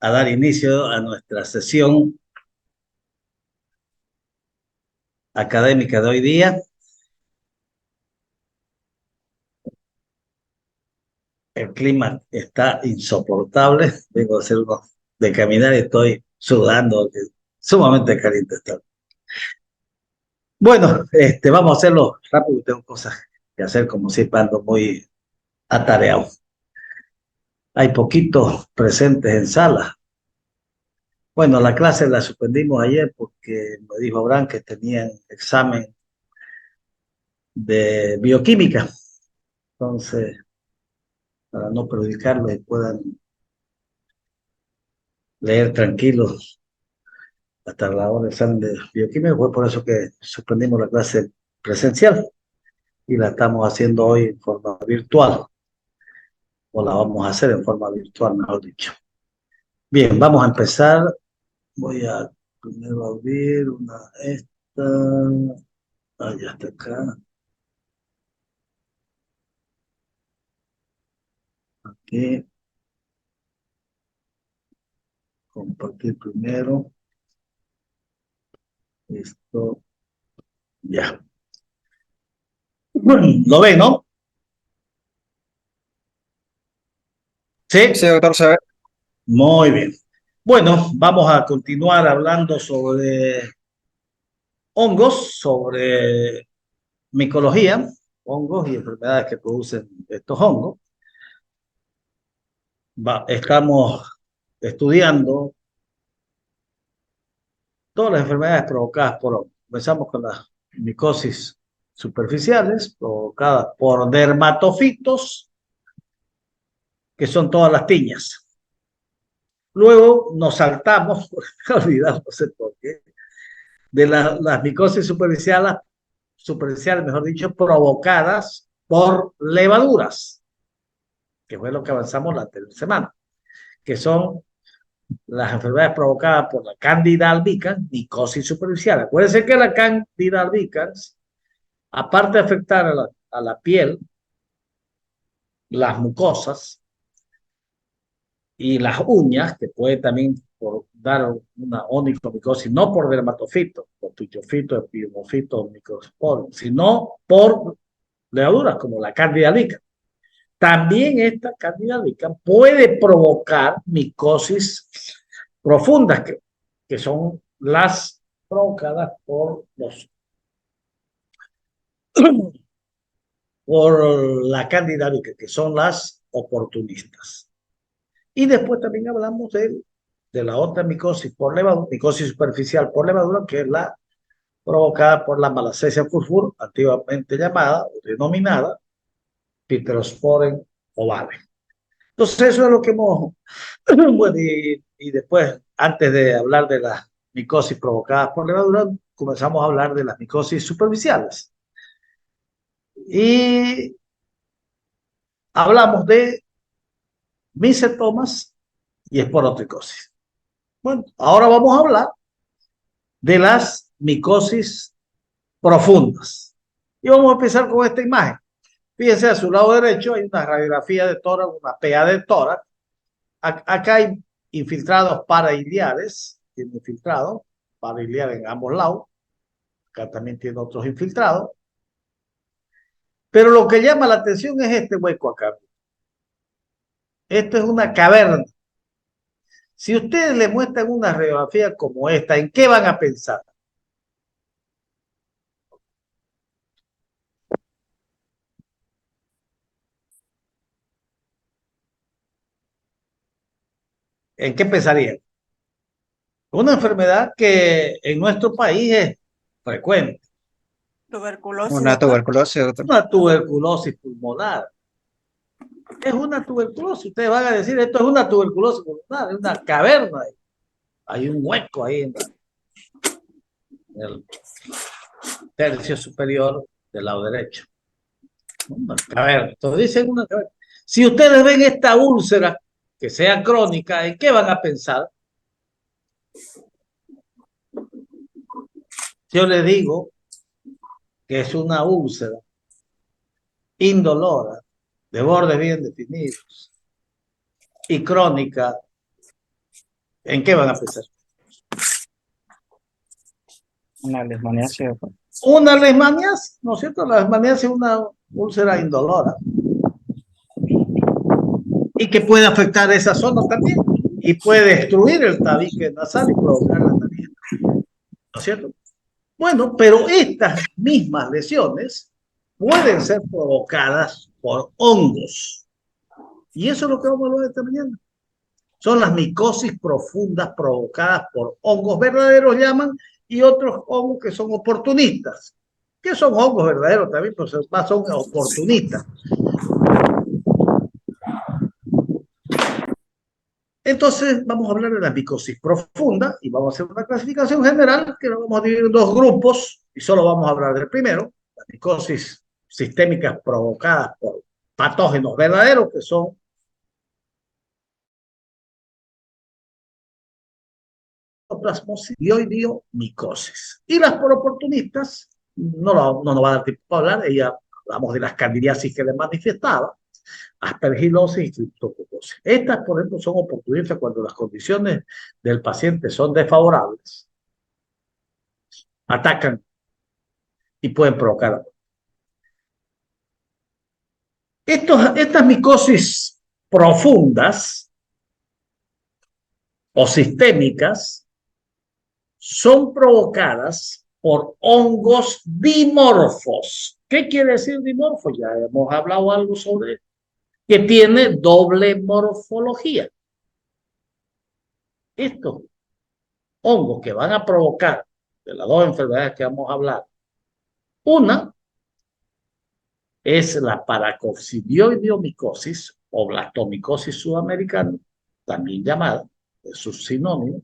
a dar inicio a nuestra sesión académica de hoy día. El clima está insoportable. Vengo a hacer de caminar y estoy sudando, que sumamente caliente está. Bueno, vamos a hacerlo rápido. Tengo cosas que hacer, como siempre ando muy atareado. Hay poquitos presentes en sala. Bueno, la clase la suspendimos ayer porque me dijo Abraham que tenían examen de bioquímica. Entonces, para no perjudicarlos y puedan leer tranquilos hasta la hora del examen de bioquímica. Fue por eso que suspendimos la clase presencial y la estamos haciendo hoy en forma virtual, o la vamos a hacer en forma virtual, mejor dicho. Bien, vamos a empezar. Voy a primero abrir esta. Ya está acá. Aquí. Compartir primero. Esto. Ya. Bueno, ¿lo ven, no? Sí, Sí. doctor, se ve. Muy bien. Bueno, vamos a continuar hablando sobre hongos, sobre micología, hongos y enfermedades que producen estos hongos. Estamos estudiando todas las enfermedades provocadas por hongos. Comenzamos con las micosis superficiales provocadas por dermatofitos, que son todas las tiñas. Luego nos saltamos, olvidamos, no sé por qué, de las micosis superficiales, mejor dicho, provocadas por levaduras, que fue lo que avanzamos la anterior semana, que son las enfermedades provocadas por la Candida albicans, micosis superficial. Acuérdense que la Candida albicans, aparte de afectar a la piel, las mucosas y las uñas, que puede también dar una onicomicosis, no por dermatofitos, por pitiofito, epidemofito, microsporos, sino por levaduras como la Candida albicans. También esta Candida albicans puede provocar micosis profundas, que son las provocadas por la Candida albicans, que son las oportunistas. Y después también hablamos de la otra micosis por levadura, micosis superficial por levadura, que es la provocada por la Malassezia furfur, antiguamente llamada o denominada Pityrosporum ovale. Entonces eso es lo que hemos, bueno, y después, antes de hablar de las micosis provocadas por levadura, comenzamos a hablar de las micosis superficiales. Y hablamos de micetomas y esporotricosis. Bueno, ahora vamos a hablar de las micosis profundas. Y vamos a empezar con esta imagen. Fíjense, a su lado derecho hay una radiografía de tórax, una PA de tórax. Acá hay infiltrados parailiares, tiene infiltrado parailiar en ambos lados. Acá también tiene otros infiltrados. Pero lo que llama la atención es este hueco acá. Esto es una caverna. Si ustedes le muestran una radiografía como esta, ¿en qué van a pensar? ¿En qué pensarían? Una enfermedad que en nuestro país es frecuente, Tuberculosis, Una doctor. tuberculosis, doctor. una tuberculosis pulmonar. Es una tuberculosis. Ustedes van a decir, esto es una tuberculosis pulmonar, es una caverna. Hay un hueco ahí en el tercio superior del lado derecho. Una caverna. Entonces dicen una caverna. Si ustedes ven esta úlcera que sea crónica, ¿en qué van a pensar? Yo les digo que es una úlcera indolora, de bordes bien definidos y crónica, ¿En qué van a pensar? Una leishmaniasis. Una leishmaniasis, ¿no es cierto? La leishmaniasis es una úlcera indolora y que puede afectar esa zona también y puede destruir el tabique nasal y provocar la nariz, ¿no es cierto? Bueno, pero estas mismas lesiones pueden ser provocadas por hongos. Y eso es lo que vamos a hablar esta mañana. Son las micosis profundas provocadas por hongos verdaderos, llaman, y otros hongos que son oportunistas. ¿Qué son hongos verdaderos también? Pues más son oportunistas. Entonces vamos a hablar de la micosis profunda y vamos a hacer una clasificación general que lo vamos a dividir en dos grupos y solo vamos a hablar del primero, la micosis sistémicas provocadas por patógenos verdaderos que son plasmosis y hoy dio micosis. Y las por oportunistas, no nos va a dar tiempo para hablar, ella hablamos de las candidiasis que les manifestaba, aspergilosis y criptococosis. Estas, por ejemplo, son oportunistas cuando las condiciones del paciente son desfavorables, atacan y pueden provocar. Estas micosis profundas o sistémicas son provocadas por hongos dimorfos. ¿Qué quiere decir dimorfo? Ya hemos hablado algo sobre esto, que tiene doble morfología. Estos hongos que van a provocar de las dos enfermedades que vamos a hablar, una es la paracoccidioideomicosis o blastomicosis sudamericana, también llamada, es su sinónimo,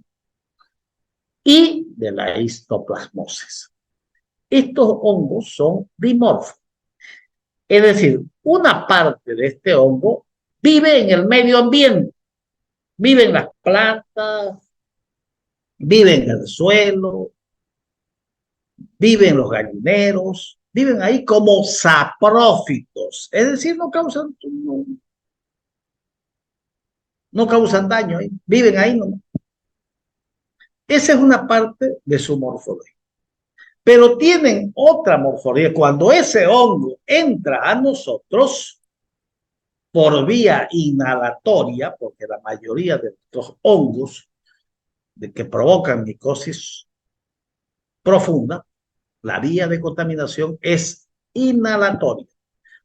y de la histoplasmosis. Estos hongos son dimorfos. Es decir, una parte de este hongo vive en el medio ambiente, vive en las plantas, vive en el suelo, vive en los gallineros, viven ahí como saprófitos, es decir, no causan daño, viven ahí nomás. Esa es una parte de su morfología. Pero tienen otra morfología. Cuando ese hongo entra a nosotros por vía inhalatoria, porque la mayoría de estos hongos que provocan micosis profunda, la vía de contaminación es inhalatoria.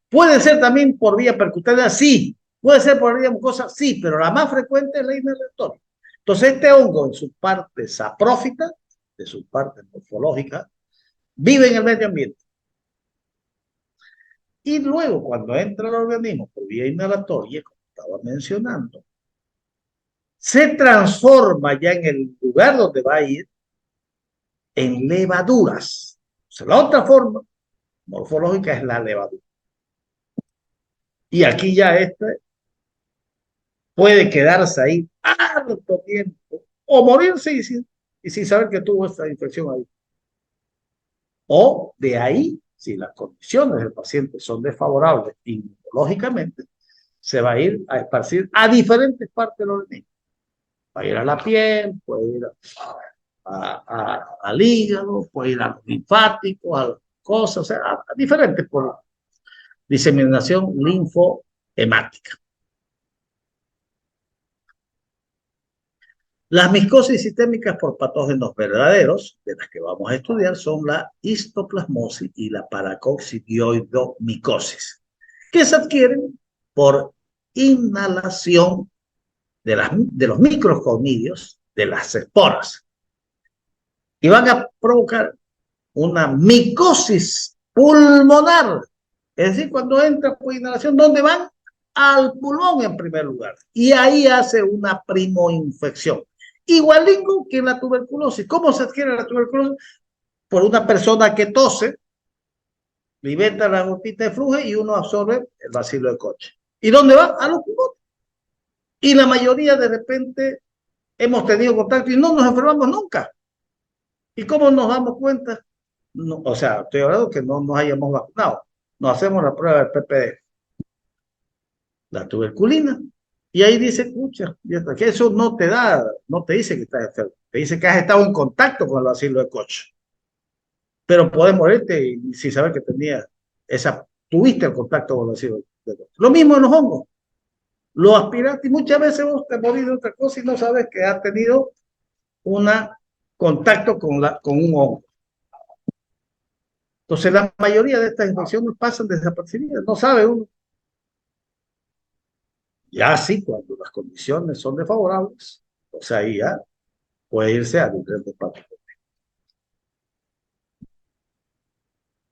Puede ser también por vía percutánea, sí. Puede ser por vía mucosa, sí, pero la más frecuente es la inhalatoria. Entonces, este hongo en su parte saprófita, de su parte morfológica, vive en el medio ambiente. Y luego, cuando entra al organismo por vía inhalatoria, como estaba mencionando, se transforma ya en el lugar donde va a ir en levaduras. O sea, la otra forma morfológica es la levadura. Y aquí ya puede quedarse ahí harto tiempo o morirse y sin saber que tuvo esta infección ahí. O de ahí, si las condiciones del paciente son desfavorables inmunológicamente, se va a ir a esparcir a diferentes partes del organismo. Va a ir a la piel, puede ir al hígado, puede ir a los linfáticos, a las cosas, o sea, a diferentes por diseminación linfohemática. Las micosis sistémicas por patógenos verdaderos, de las que vamos a estudiar, son la histoplasmosis y la paracoccidioidomicosis, que se adquieren por inhalación de los microcosmidios de las esporas y van a provocar una micosis pulmonar, es decir, cuando entra por inhalación, ¿dónde van? Al pulmón en primer lugar, y ahí hace una primoinfección. Igualito que la tuberculosis. ¿Cómo se adquiere la tuberculosis? Por una persona que tose, libera la gotita de flujo y uno absorbe el bacilo de Koch. ¿Y dónde va? A los pulmones. Y la mayoría de repente hemos tenido contacto y no nos enfermamos nunca. ¿Y cómo nos damos cuenta? No, o sea, estoy hablando que no nos hayamos vacunado. Nos hacemos la prueba del PPD. La tuberculina Y ahí dice, escucha, que eso no te da, no te dice que estás enfermo, te dice que has estado en contacto con el bacilo de Koch. Pero puedes morirte y sin saber que tuviste el contacto con el bacilo de Koch. Lo mismo en los hongos. Lo aspiraste y muchas veces vos te morís de otra cosa y no sabes que has tenido un contacto con un hongo. Entonces, la mayoría de estas infecciones pasan desapercibidas, no sabe uno. Ya sí, cuando las condiciones son desfavorables, o sea, ahí ya puede irse a diferentes partes.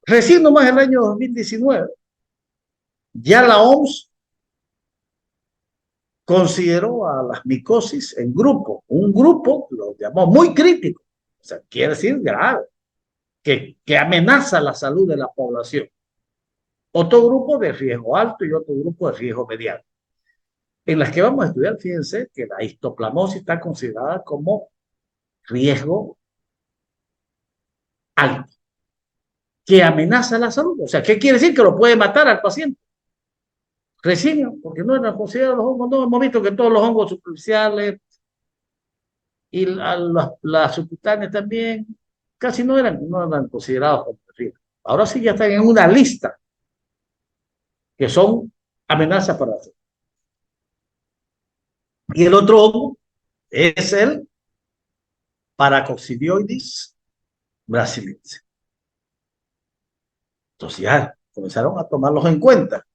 Recién nomás el año 2019, ya la OMS consideró a las micosis en grupo, un grupo lo llamó muy crítico, o sea, quiere decir grave, que amenaza la salud de la población. Otro grupo de riesgo alto y otro grupo de riesgo mediano. En las que vamos a estudiar, fíjense que la histoplasmosis está considerada como riesgo alto, que amenaza la salud. O sea, ¿qué quiere decir? Que lo puede matar al paciente. Recién, porque no eran considerados los hongos, no hemos visto que todos los hongos superficiales y las subcutáneas también casi no eran considerados como riesgo. Ahora sí ya están en una lista que son amenazas para la salud. Y el otro hongo es el Paracoccidioides brasiliensis. Entonces ya comenzaron a tomarlos en cuenta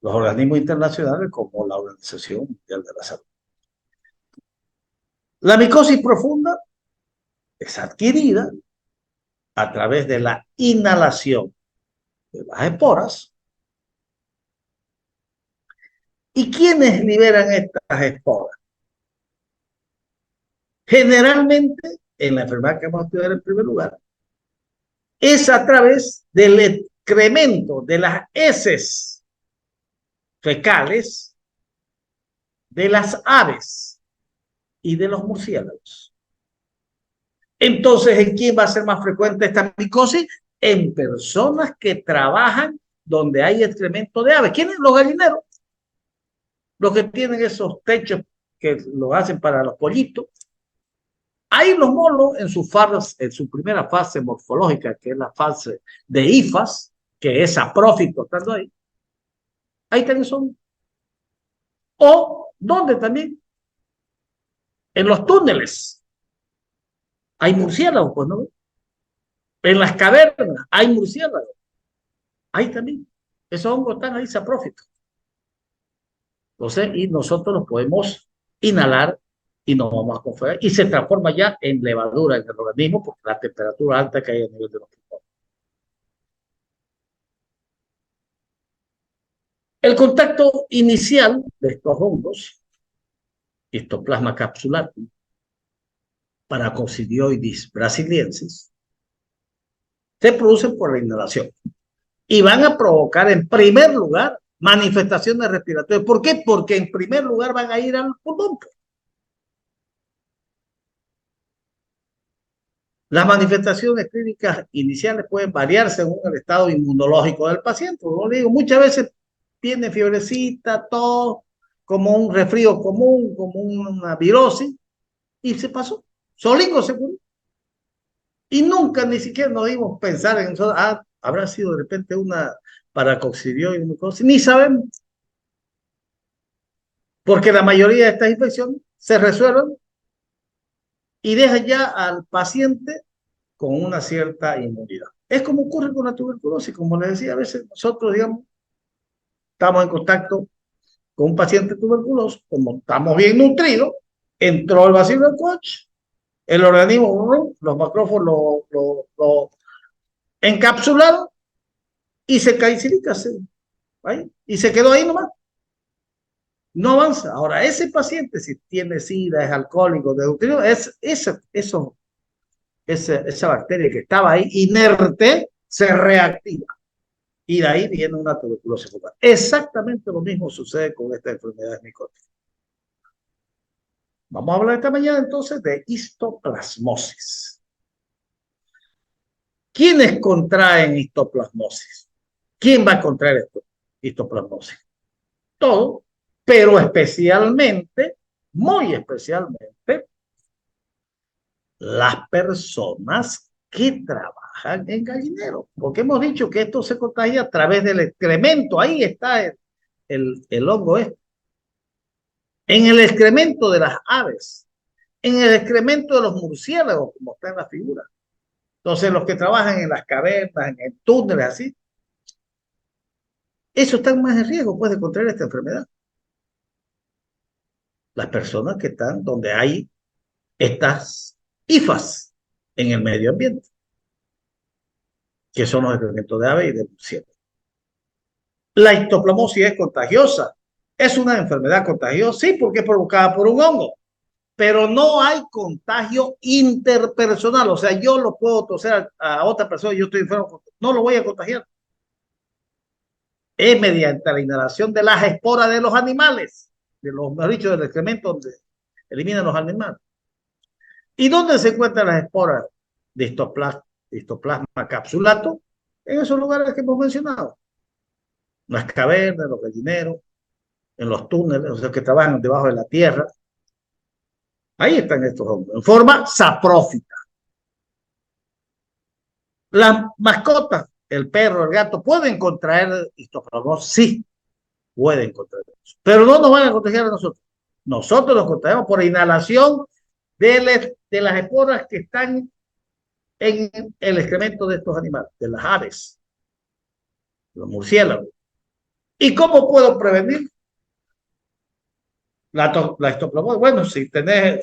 los organismos internacionales como la Organización Mundial de la Salud. La micosis profunda es adquirida a través de la inhalación de las esporas. ¿Y quiénes liberan estas esporas? Generalmente, en la enfermedad que vamos a estudiar en primer lugar, es a través del excremento de las heces fecales de las aves y de los murciélagos. Entonces, ¿en quién va a ser más frecuente esta micosis? En personas que trabajan donde hay excremento de aves. ¿Quiénes? Los gallineros. Los que tienen esos techos que lo hacen para los pollitos. Ahí los monos en su primera fase morfológica, que es la fase de hifas, que es saprófito estando ahí también son. O, ¿dónde también? En los túneles. Hay murciélagos, pues, ¿no? En las cavernas hay murciélagos. Ahí también. Esos hongos están ahí saprófitos. Entonces, y nosotros los podemos inhalar y nos vamos a confiar. Y se transforma ya en levadura en el organismo porque la temperatura alta que hay a nivel de los pulmones. El contacto inicial de estos hongos, Histoplasma capsulatum, Paracoccidioides brasiliensis, se producen por la inhalación y van a provocar en primer lugar manifestaciones respiratorias. ¿Por qué? Porque en primer lugar van a ir al pulmón. Las manifestaciones clínicas iniciales pueden variar según el estado inmunológico del paciente. Como digo, muchas veces tiene fiebrecita, tos, como un resfrío común, como una virosis, y se pasó. Solito se curó. Y nunca ni siquiera nos dimos pensar en eso. Habrá sido de repente una paracoccidioides, ni sabemos. Porque la mayoría de estas infecciones se resuelven y dejan ya al paciente con una cierta inmunidad. Es como ocurre con la tuberculosis, como les decía, a veces nosotros, digamos, estamos en contacto con un paciente tuberculoso, como estamos bien nutridos, entró el bacilo de Koch, el organismo, los macrófagos lo encapsularon y se calcifica, y se quedó ahí nomás. No avanza. Ahora, ese paciente, si tiene sida, es alcohólico, desnutrido, esa bacteria que estaba ahí inerte se reactiva. Y de ahí viene una tuberculosis pulmonar. Exactamente lo mismo sucede con esta enfermedad micótica. Vamos a hablar esta mañana entonces de histoplasmosis. ¿Quiénes contraen histoplasmosis? ¿Quién va a contraer esto? Histoplasmosis. Todo, pero especialmente, muy especialmente, las personas que trabajan en gallinero, porque hemos dicho que esto se contagia a través del excremento. Ahí está el hongo este. En el excremento de las aves, en el excremento de los murciélagos, como está en la figura. Entonces, los que trabajan en las cavernas, en túneles, así, esos están más en riesgo, pues, de contraer esta enfermedad. Las personas que están donde hay estas hifas en el medio ambiente, que son los excrementos de ave y de murciélago. La histoplasmosis es contagiosa. ¿Es una enfermedad contagiosa? Sí, porque es provocada por un hongo. Pero no hay contagio interpersonal. O sea, yo lo puedo toser a otra persona y yo estoy enfermo. No lo voy a contagiar. Es mediante la inhalación de las esporas de los animales, de los, mejor dicho, del excremento donde eliminan los animales. ¿Y dónde se encuentran las esporas de histoplasma capsulato? En esos lugares que hemos mencionado. En las cavernas, en los gallineros, en los túneles, o sea, que trabajan debajo de la tierra. Ahí están estos hongos, en forma saprófita. Las mascotas, el perro, el gato, ¿pueden contraer histoplasmosis? Sí, pueden contraer. Pero no nos van a contagiar a nosotros. Nosotros nos contagiamos por inhalación de las esporas que están en el excremento de estos animales, de las aves, los murciélagos. ¿Y cómo puedo prevenir la histoplasmosis? Bueno, si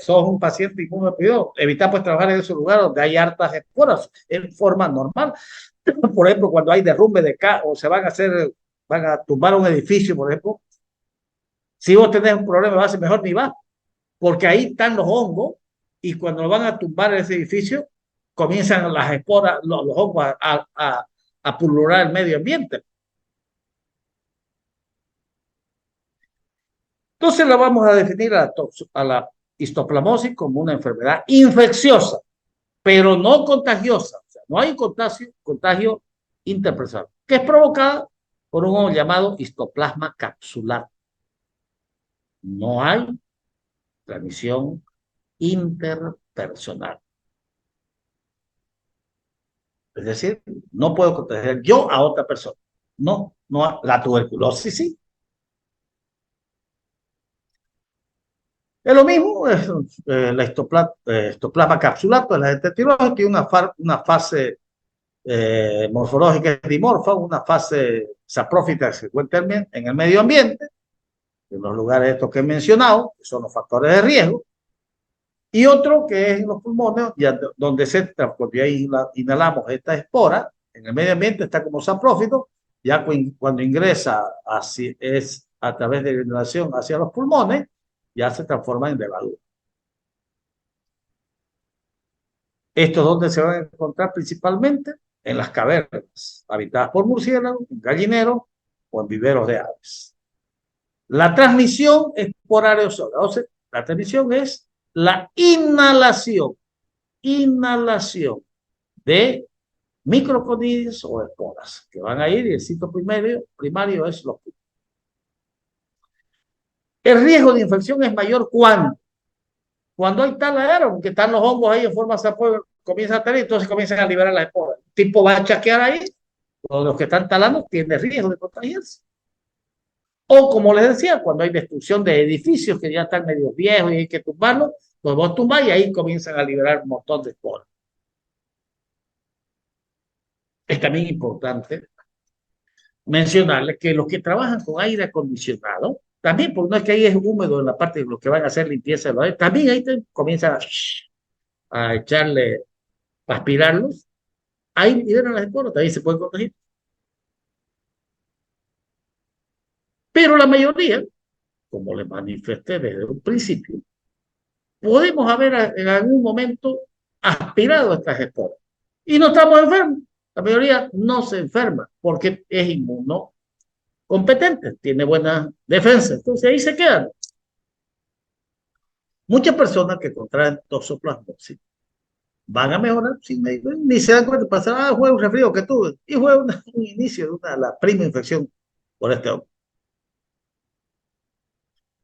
sos un paciente inmunodeprimido, evita pues trabajar en esos lugares donde hay hartas esporas en forma normal. Por ejemplo, cuando hay derrumbe de casa o se van a tumbar un edificio, por ejemplo, si vos tenés un problema de base, mejor ni va, porque ahí están los hongos y cuando lo van a tumbar ese edificio, comienzan las esporas, los hongos a pulular el medio ambiente. Entonces la vamos a definir a la histoplasmosis como una enfermedad infecciosa, pero no contagiosa. O sea, no hay contagio interpersonal, que es provocada por un hongo llamado histoplasma capsular. No hay transmisión interpersonal. Es decir, no puedo contagiar yo a otra persona. No, no, la tuberculosis sí. Es lo mismo, la histoplasma capsulato, la tiroides tiene una fase morfológica dimorfa, una fase saprófita que se encuentra en el medio ambiente, en los lugares estos que he mencionado, que son los factores de riesgo, y otro que es en los pulmones, donde cuando ya inhalamos esta espora, en el medio ambiente está como saprófito, ya cuando ingresa es a través de la inhalación hacia los pulmones, ya se transforma en levadura. ¿Esto es donde se van a encontrar principalmente? En las cavernas, habitadas por murciélagos, en gallineros o en viveros de aves. La transmisión es por aerosol. O sea, la transmisión es la inhalación de microconidios o esporas que van a ir y el sitio primario es los pulmones. El riesgo de infección es mayor cuando hay taladero, que están los hongos ahí en forma de comienzan a tener, entonces comienzan a liberar las esporas. El tipo va a chasquear ahí, los que están talando tienen riesgo de contagiarse. O como les decía, cuando hay destrucción de edificios que ya están medio viejos y hay que tumbarlos, los vos tumbás y ahí comienzan a liberar un montón de esporas. Es también importante mencionarles que los que trabajan con aire acondicionado, también, porque no es que ahí es húmedo en la parte de los que van a hacer limpieza de los aire, también ahí comienzan a echarle, a aspirarlos, ahí liberan las esporas, también se pueden contagiar. Pero la mayoría, como les manifesté desde un principio, podemos haber en algún momento aspirado a estas esporas. Y no estamos enfermos. La mayoría no se enferma porque es inmunocompetente, tiene buena defensa. Entonces ahí se quedan. Muchas personas que contraen toxoplasmosis van a mejorar sin médico, ni se dan cuenta, pasar, fue un resfrío que tuve, y fue un inicio de la prima infección por este hongo.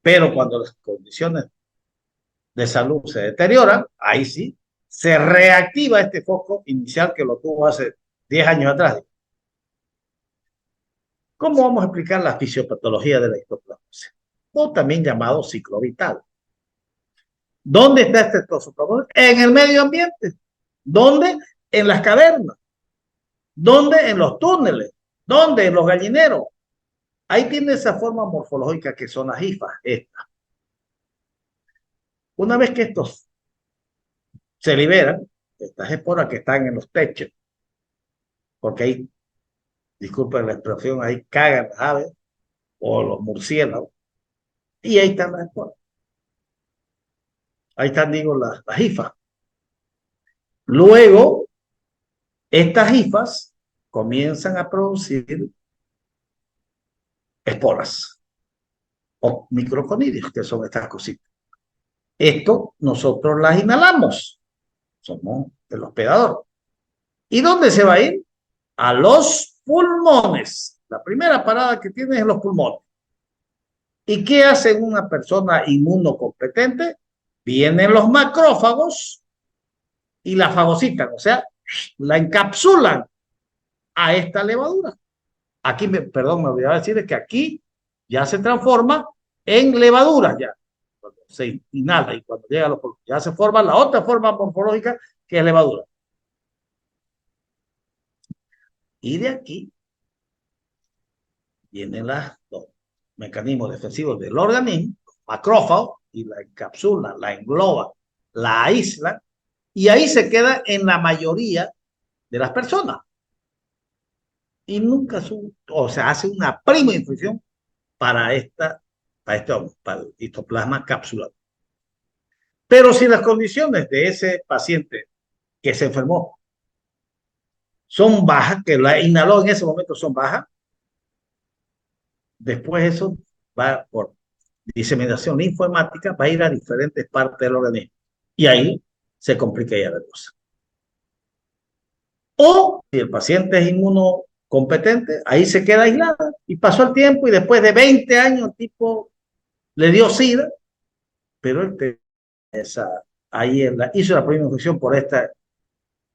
Pero cuando las condiciones de salud se deterioran, ahí sí, se reactiva este foco inicial que lo tuvo hace 10 años atrás. ¿Cómo vamos a explicar la fisiopatología de la histoplasmosis? O también llamado ciclo vital. ¿Dónde está este toxoplasmosis? En el medio ambiente. ¿Dónde? En las cavernas. ¿Dónde? En los túneles. ¿Dónde? En los gallineros. Ahí tiene esa forma morfológica que son las hifas. Esta. Una vez que estos se liberan, estas esporas que están en los techos, porque ahí, disculpen la expresión, ahí cagan las aves o los murciélagos, y ahí están las esporas. Ahí están, digo, las hifas. Luego, estas hifas comienzan a producir esporas o microconidios, que son estas cositas. Esto nosotros las inhalamos. Somos el hospedador. ¿Y dónde se va a ir? A los pulmones. La primera parada que tiene es los pulmones. ¿Y qué hace una persona inmunocompetente? Vienen los macrófagos y la fagocitan, o sea, la encapsulan a esta levadura. Aquí, perdón, me olvidaba decir que aquí ya se transforma en levadura, ya. Cuando se inhala y cuando llega a los pulmones, ya se forma la otra forma morfológica que es levadura. Y de aquí vienen los mecanismos defensivos del organismo, los macrófagos, y la encapsula, la engloba, la aísla, y ahí se queda en la mayoría de las personas. Y nunca o sea, hace una prima infección para el histoplasma capsulado. Pero si las condiciones de ese paciente que se enfermó son bajas, que la inhaló en ese momento son bajas, después eso va por diseminación linfohemática, va a ir a diferentes partes del organismo. Y ahí se complica ya la cosa. O si el paciente es inmunocompetente, ahí se queda aislada y pasó el tiempo y después de 20 años el tipo le dio SIDA, pero ahí hizo la primera infección por esta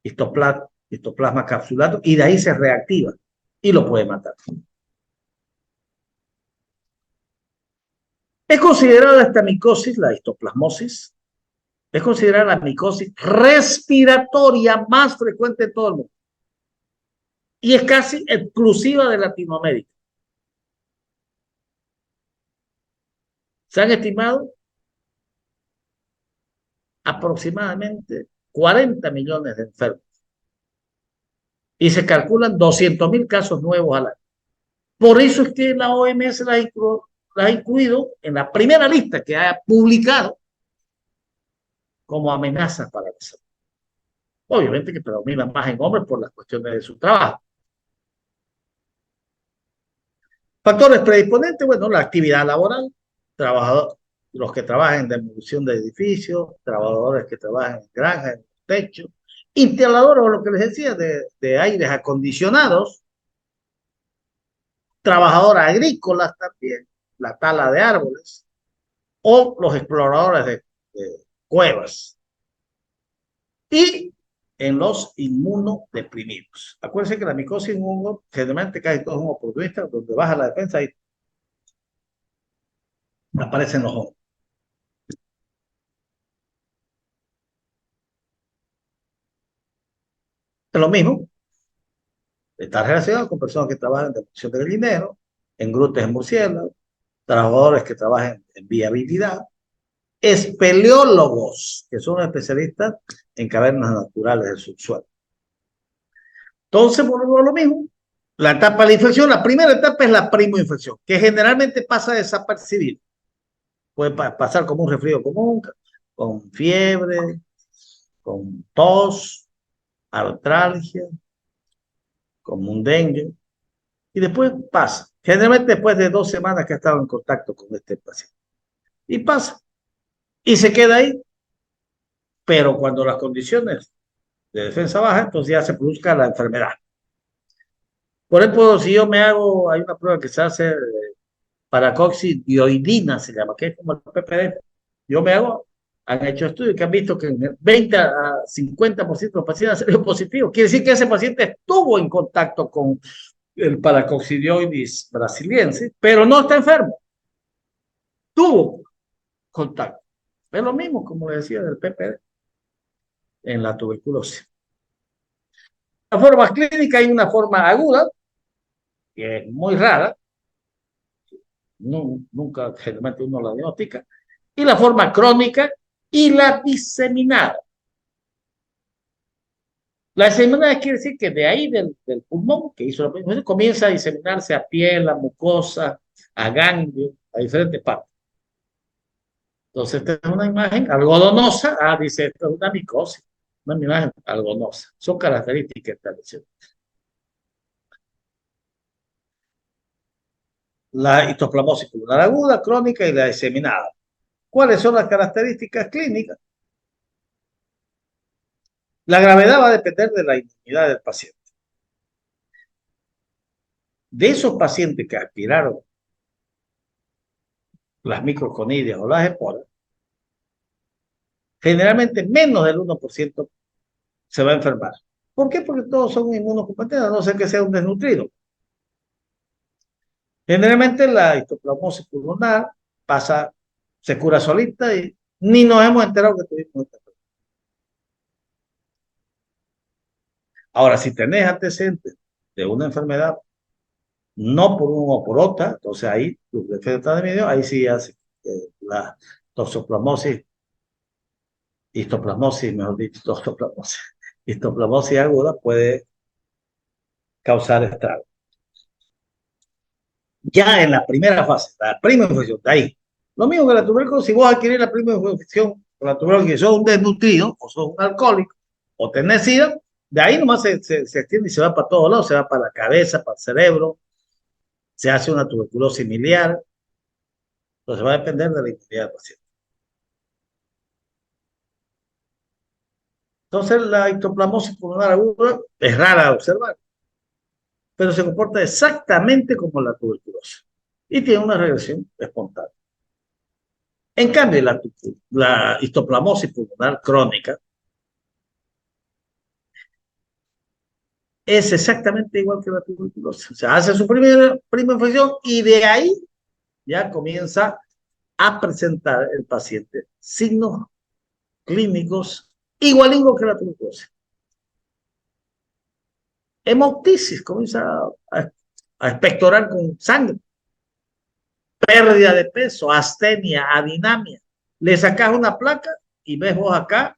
histoplasma capsulato y de ahí se reactiva y lo puede matar. Es considerada esta micosis, la histoplasmosis, es considerada la micosis respiratoria más frecuente en todo el mundo. Y es casi exclusiva de Latinoamérica. Se han estimado aproximadamente 40 millones de enfermos. Y se calculan 200.000 casos nuevos al año. Por eso es que la OMS la ha incluido en la primera lista que ha publicado como amenazas para la salud. Obviamente que predominan más en hombres por las cuestiones de su trabajo. Factores predisponentes, bueno, la actividad laboral, los que trabajan en demolición de edificios, trabajadores que trabajan en granjas, en techos, instaladores, o lo que les decía, de aires acondicionados, trabajadores agrícolas también, la tala de árboles, o los exploradores de cuevas. Y en los inmunodeprimidos. Acuérdense que la micosis es un hongo, generalmente casi todos son oportunistas, donde baja la defensa y aparecen los hongos. Es lo mismo, está relacionado con personas que trabajan en deposición de gallinero, en grutes de murciélagos, trabajadores que trabajan en viabilidad, espeleólogos, que son especialistas en cavernas naturales del subsuelo. Entonces, volvemos a lo mismo. La etapa de la infección, la primera etapa es la primoinfección, que generalmente pasa desapercibida. Puede pasar como un resfrío común, con fiebre, con tos, artralgia, como un dengue, y después pasa. Generalmente después de 2 semanas que ha estado en contacto con este paciente. Y pasa. Y se queda ahí. Pero cuando las condiciones de defensa bajan, entonces ya se produzca la enfermedad. Por ejemplo, si yo hay una prueba que se hace Paracoxidioidina se llama, que es como el PPD. Han hecho estudios que han visto que en 20 a 50% de los pacientes han salido positivos. Quiere decir que ese paciente estuvo en contacto con el Paracoccidioides brasiliense, pero no está enfermo. Tuvo contacto. Es lo mismo, como le decía, del PPD en la tuberculosis. La forma clínica hay una forma aguda, que es muy rara, nunca generalmente uno la diagnostica, y la forma crónica y la diseminada. La diseminada quiere decir que de ahí del pulmón, que hizo la primera, comienza a diseminarse a piel, a mucosa, a ganglio, a diferentes partes. Entonces, esta es una imagen algodonosa. Dice, esto es una micosis, una imagen algodonosa. Son características establecidas. La histoplasmosis pulmonar aguda, crónica y la diseminada. ¿Cuáles son las características clínicas? La gravedad va a depender de la inmunidad del paciente. De esos pacientes que aspiraron las microconidias o las esporas, generalmente menos del 1% se va a enfermar. ¿Por qué? Porque todos son inmunocompetentes, a no ser que sea un desnutrido. Generalmente la histoplasmosis pulmonar se cura solita y ni nos hemos enterado que tuvimos esta enfermedad. Ahora, si tenés antecedentes de una enfermedad, no por uno o por otra, entonces ahí, tu defensa de medio, ahí sí hace la toxoplasmosis, histoplasmosis, mejor dicho, toxoplasmosis, histoplasmosis aguda puede causar estragos. Ya en la primera fase, la prima infección, de ahí. Lo mismo que la tuberculosis, si vos adquirís la prima infección con la tuberculosis, que sos un desnutrido, o sos un alcohólico, o tenés SIDA, de ahí nomás se extiende y se va para todos lados, se va para la cabeza, para el cerebro, se hace una tuberculosis miliar, entonces va a depender de la inmunidad del paciente. Entonces la histoplasmosis pulmonar aguda es rara de observar, pero se comporta exactamente como la tuberculosis y tiene una regresión espontánea. En cambio, la histoplasmosis pulmonar crónica es exactamente igual que la tuberculosis. O sea, hace su prima infección y de ahí ya comienza a presentar el paciente signos clínicos igualitos que la tuberculosis. Hemoptisis, comienza a expectorar con sangre, pérdida de peso, astenia, adinamia. Le sacas una placa y ves vos acá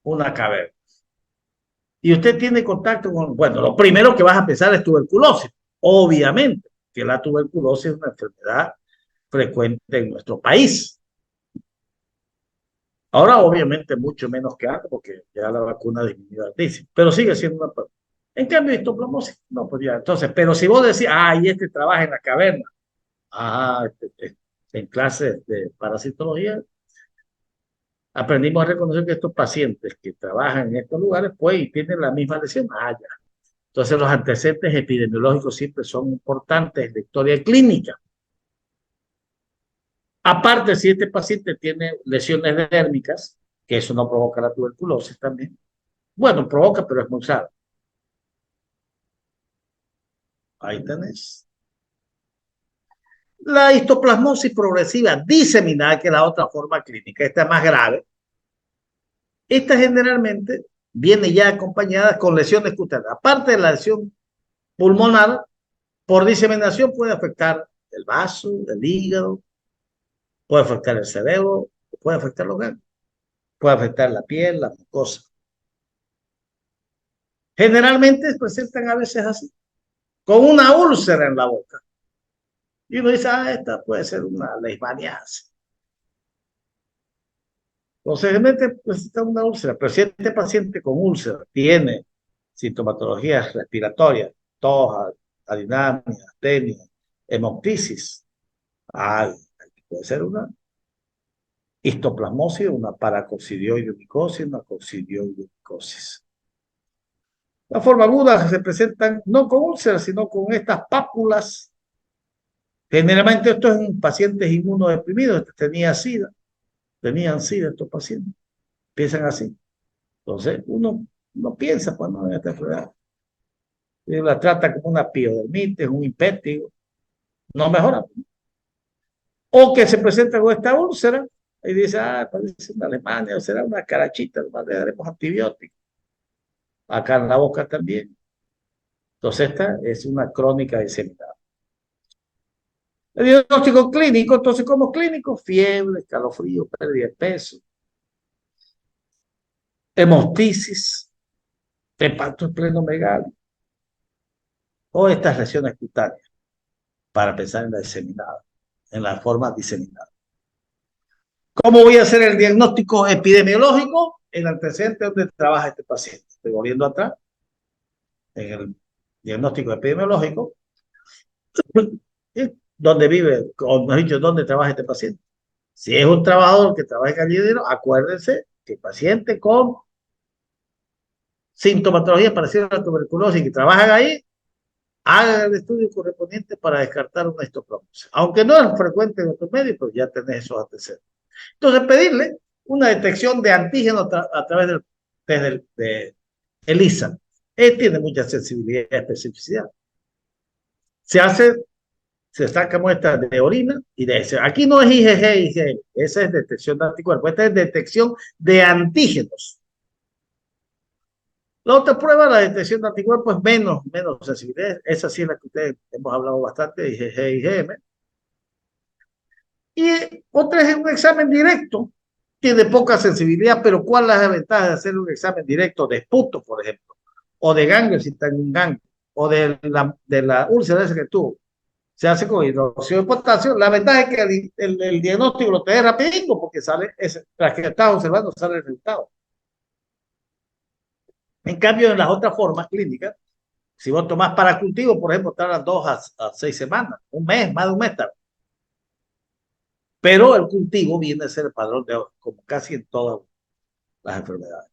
una caverna. Y usted tiene contacto con, bueno, lo primero que vas a pensar es tuberculosis. Obviamente que la tuberculosis es una enfermedad frecuente en nuestro país. Ahora, obviamente, mucho menos que antes, porque ya la vacuna disminuyó altísimo, pero sigue siendo una. En cambio, histoplasmosis, no, pues ya. Entonces, pero si vos decís, y este trabaja en la caverna, en clases de parasitología, aprendimos a reconocer que estos pacientes que trabajan en estos lugares, pues, y tienen la misma lesión, ya. Entonces, los antecedentes epidemiológicos siempre son importantes en la historia clínica. Aparte, si este paciente tiene lesiones dérmicas, que eso no provoca la tuberculosis también, bueno, provoca, pero es muy raro. Ahí tenés. La histoplasmosis progresiva diseminada, que es la otra forma clínica, esta es más grave. Esta generalmente viene ya acompañada con lesiones cutáneas. Aparte de la lesión pulmonar, por diseminación puede afectar el vaso, el hígado, puede afectar el cerebro, puede afectar los ganglios, puede afectar la piel, la mucosa. Generalmente se presentan a veces así, con una úlcera en la boca. Y uno dice, esta puede ser una leishmaniasis. Posiblemente presenta una úlcera, pero si este paciente con úlcera tiene sintomatologías respiratorias, tos, adinamia, astenia, hemoptisis, puede ser una histoplasmosis, una paracoccidioides, una coccidioides. La forma aguda se presentan no con úlceras, sino con estas pápulas Generalmente esto es en pacientes inmunodeprimidos, tenían SIDA estos pacientes, empiezan así. Entonces, uno piensa cuando en esta enfermedad. Y la trata como una piodermitis, un impétigo, no mejora. O que se presenta con esta úlcera y dice, parece una Alemania, o será una carachita, le daremos antibióticos. Acá en la boca también. Entonces, esta es una crónica diseminada. El diagnóstico clínico, entonces, como clínico, fiebre, escalofrío, pérdida de peso, hemostisis, hepatoesplenomegalia, o estas lesiones cutáneas, para pensar en la diseminada, en la forma diseminada. ¿Cómo voy a hacer el diagnóstico epidemiológico? El antecedente donde trabaja este paciente. Estoy volviendo atrás, en el diagnóstico epidemiológico, donde vive, o mejor dicho, donde trabaja este paciente. Si es un trabajador que trabaja en Gallinero, acuérdense que el paciente con sintomatología parecida a la tuberculosis que trabajan ahí, hagan el estudio correspondiente para descartar una histoplasmosis. Aunque no es frecuente en otros medios, pero ya tenés esos antecedentes. Entonces, pedirle una detección de antígenos a través del test de ELISA. Tiene mucha sensibilidad y especificidad. Se saca muestras de orina y de ese. Aquí no es IgG, IgM, esa es detección de anticuerpos, esta es detección de antígenos. La otra prueba, la detección de anticuerpos, es menos sensibilidad. Esa sí es la que ustedes hemos hablado bastante, IgG, IgM. Y otra es un examen directo, tiene poca sensibilidad, pero ¿cuál es la ventaja de hacer un examen directo de esputo, por ejemplo? O de ganglio, si está en un ganglio, o de la úlcera esa que tuvo. Se hace con hidróxido de potasio. La ventaja es que el diagnóstico lo tenés rapidito, porque sale, tras que estás observando, sale el resultado. En cambio, en las otras formas clínicas, si vos tomás para cultivo, por ejemplo, tardan 2 a 6 semanas, un mes, más de un mes tarda. Pero el cultivo viene a ser el padrón de oro, como casi en todas las enfermedades.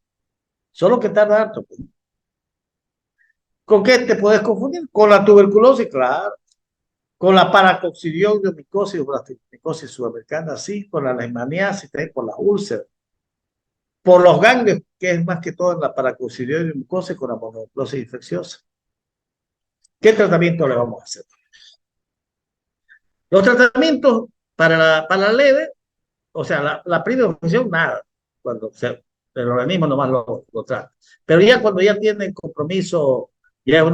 Solo que tarda harto. Pues. ¿Con qué te puedes confundir? Con la tuberculosis, claro. Con la paracoccidioidomicosis o la micosis sudamericana, sí. Con la leishmaniasis, también por las úlceras. Por los ganglios, que es más que todo en la paracoccidioidomicosis con la mononucleosis infecciosa. ¿Qué tratamiento le vamos a hacer? Los tratamientos para la leve, o sea, la primera infección, nada. Cuando el organismo nomás lo trata. Pero ya cuando ya tiene compromiso, ya es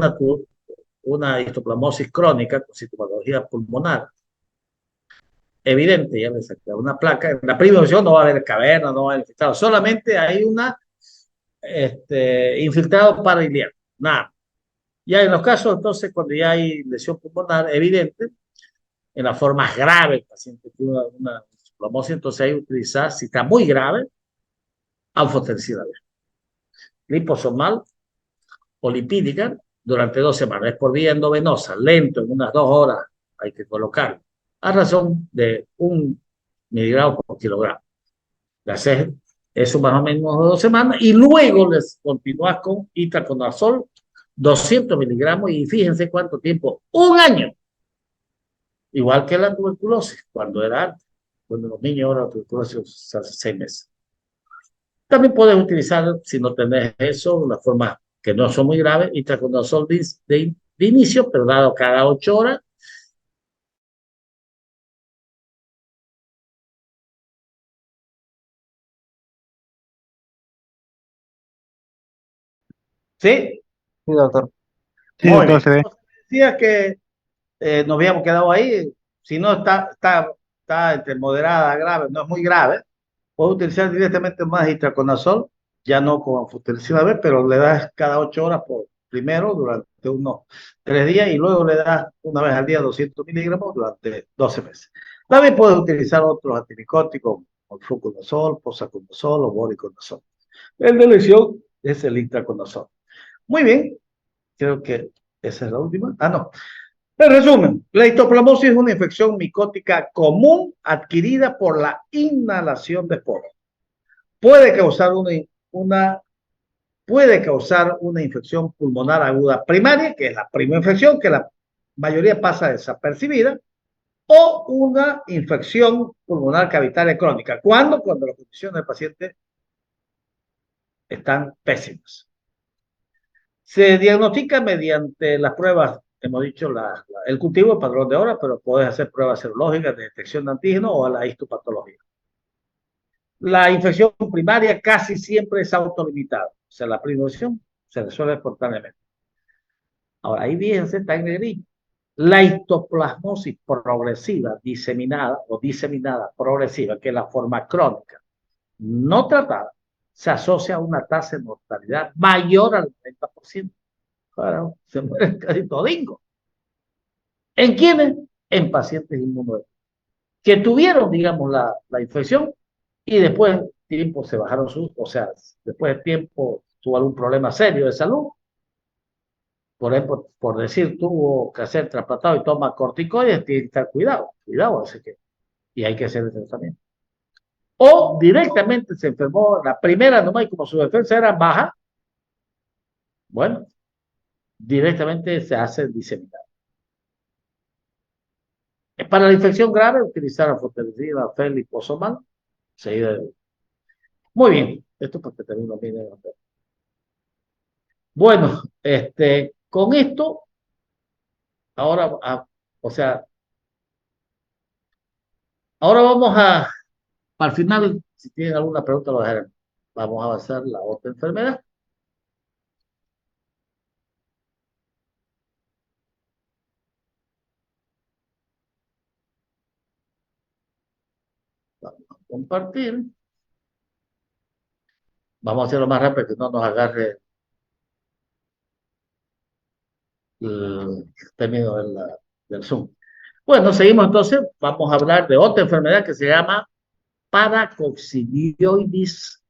una histoplasmosis crónica con sintomatología pulmonar, evidente, ya le saca una placa. En la primera infección no va a haber caverna, no va a haber infiltrado, solamente hay una infiltrado parailiano, nada. Ya en los casos, entonces, cuando ya hay lesión pulmonar evidente, en la forma grave, el paciente tiene una histoplasmosis, entonces hay que utilizar, si está muy grave, anfotericina B, liposomal o lipídica durante 2 semanas. Es por vía endovenosa, lento, en unas 2 horas hay que colocarlo, a razón de 1 miligramo por kilogramo. Le haces eso más o menos 2 semanas y luego les continúas con itraconazol, 200 miligramos, y fíjense cuánto tiempo, 1 año. Igual que la tuberculosis, cuando era antes, cuando los niños ahora la tuberculosis hace 6 meses. También puedes utilizar, si no tenés eso, una forma que no son muy graves, itraconazol de inicio, pero dado cada 8 horas. ¿Sí? Sí, doctor. Sí, Muy doctor, bien. se ve. Decía que nos habíamos quedado ahí. Si no está entre moderada a grave, no es muy grave, puedes utilizar directamente más itraconazol, ya no con anfotericina B, pero le das cada 8 horas primero durante unos 3 días y luego le das una vez al día 200 miligramos durante 12 meses. También puedes utilizar otros antimicóticos como el fluconazol, posaconazol o voriconazol. El de lesión es el itraconazol. Muy bien, creo que esa es la última. No. En resumen, la histoplasmosis es una infección micótica común adquirida por la inhalación de poros. Puede causar una infección pulmonar aguda primaria, que es la primera infección, que la mayoría pasa desapercibida, o una infección pulmonar cavitaria crónica. ¿Cuándo? Cuando las condiciones del paciente están pésimas. Se diagnostica mediante las pruebas, hemos dicho, el cultivo del padrón de hora, pero puedes hacer pruebas serológicas de detección de antígenos o la histopatología. La infección primaria casi siempre es autolimitada, o sea, la primera infección se resuelve espontáneamente. Ahora, ahí fíjense, está en negrito. La histoplasmosis progresiva diseminada o diseminada progresiva, que es la forma crónica no tratada, se asocia a una tasa de mortalidad mayor al 90%. Claro, se mueren casi todingo. ¿En quiénes? En pacientes inmunodeprimentes que tuvieron, digamos, la infección y después de tiempo se bajaron o sea, después de tiempo tuvo algún problema serio de salud. Por ejemplo, por decir, tuvo que hacer trasplantado y toma corticoides, tiene que estar cuidado, así que, y hay que hacer el tratamiento. O directamente se enfermó la primera nomás y como su defensa era baja, bueno, directamente se hace diseminado. Para la infección grave, utilizar anfotericina, feliposomal, seguida de... Muy bien, esto porque también lo miren. Bueno, con esto, ahora, o sea, ahora vamos a, al final, si tienen alguna pregunta, lo dejaremos. Vamos a avanzar la otra enfermedad. Vamos a compartir. Vamos a hacerlo más rápido que no nos agarre el término del Zoom. Bueno, seguimos entonces. Vamos a hablar de otra enfermedad que se llama paracoccidioides